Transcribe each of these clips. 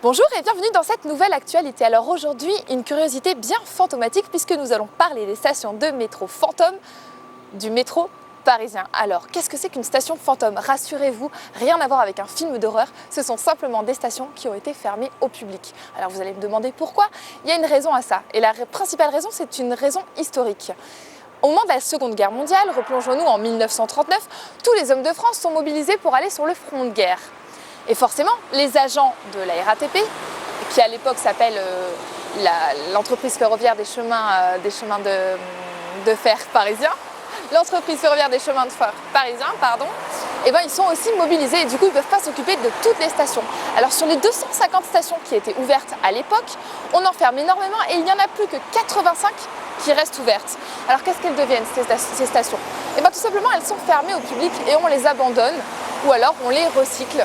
Bonjour et bienvenue dans cette nouvelle actualité. Alors aujourd'hui, une curiosité bien fantomatique puisque nous allons parler des stations de métro fantômes du métro parisien. Alors, qu'est-ce que c'est qu'une station fantôme? Rassurez-vous, rien à voir avec un film d'horreur, ce sont simplement des stations qui ont été fermées au public. Alors vous allez me demander pourquoi? Il y a une raison à ça et la principale raison, c'est une raison historique. Au moment de la Seconde Guerre mondiale, replongeons-nous en 1939, tous les hommes de France sont mobilisés pour aller sur le front de guerre. Et forcément, les agents de la RATP, qui à l'époque s'appelle l'entreprise ferroviaire des chemins de fer parisiens, l'entreprise ferroviaire des chemins de fer parisiens, et ben ils sont aussi mobilisés et du coup ils ne peuvent pas s'occuper de toutes les stations. Alors sur les 250 stations qui étaient ouvertes à l'époque, on en ferme énormément et il n'y en a plus que 85 qui restent ouvertes. Alors qu'est-ce qu'elles deviennent ces stations? Et bien tout simplement elles sont fermées au public et on les abandonne ou alors on les recycle.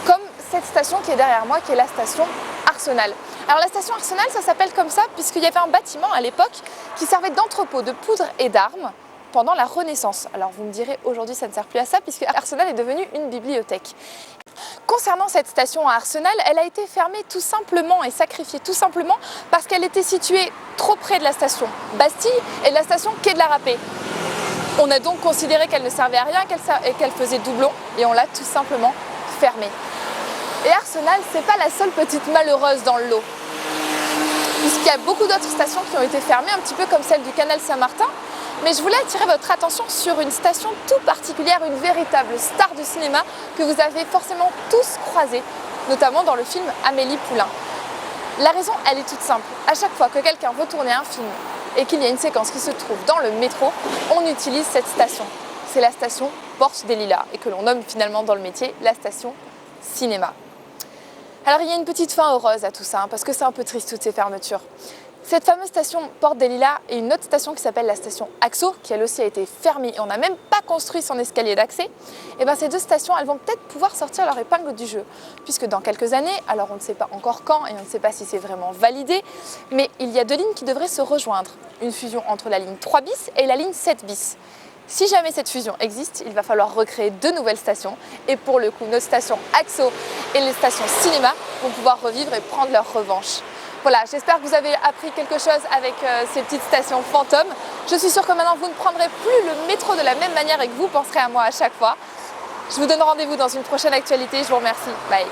Comme cette station qui est derrière moi, qui est la station Arsenal. Alors la station Arsenal, ça s'appelle comme ça puisqu'il y avait un bâtiment à l'époque qui servait d'entrepôt de poudre et d'armes pendant la Renaissance. Alors vous me direz, aujourd'hui ça ne sert plus à ça puisque Arsenal est devenu une bibliothèque. Concernant cette station à Arsenal, elle a été fermée tout simplement et sacrifiée tout simplement parce qu'elle était située trop près de la station Bastille et de la station Quai de la Râpée. On a donc considéré qu'elle ne servait à rien et qu'elle faisait doublon et on l'a tout simplement fermée. Et Arsenal, c'est pas la seule petite malheureuse dans le lot. Puisqu'il y a beaucoup d'autres stations qui ont été fermées, un petit peu comme celle du canal Saint-Martin. Mais je voulais attirer votre attention sur une station tout particulière, une véritable star du cinéma que vous avez forcément tous croisée, notamment dans le film Amélie Poulain. La raison, elle est toute simple. À chaque fois que quelqu'un veut tourner un film et qu'il y a une séquence qui se trouve dans le métro, on utilise cette station. C'est la station Porte des Lilas et que l'on nomme finalement dans le métier la station cinéma. Alors il y a une petite fin heureuse à tout ça, parce que c'est un peu triste toutes ces fermetures. Cette fameuse station Porte des Lilas et une autre station qui s'appelle la station Axo, qui elle aussi a été fermée et on n'a même pas construit son escalier d'accès, et bien ces deux stations elles vont peut-être pouvoir sortir leur épingle du jeu. Puisque dans quelques années, alors on ne sait pas encore quand et on ne sait pas si c'est vraiment validé, mais il y a deux lignes qui devraient se rejoindre. Une fusion entre la ligne 3 bis et la ligne 7 bis. Si jamais cette fusion existe, il va falloir recréer deux nouvelles stations et pour le coup, notre station Axo et les stations cinéma vont pouvoir revivre et prendre leur revanche. Voilà, j'espère que vous avez appris quelque chose avec ces petites stations fantômes. Je suis sûre que maintenant vous ne prendrez plus le métro de la même manière et que vous penserez à moi à chaque fois. Je vous donne rendez-vous dans une prochaine actualité, je vous remercie. Bye.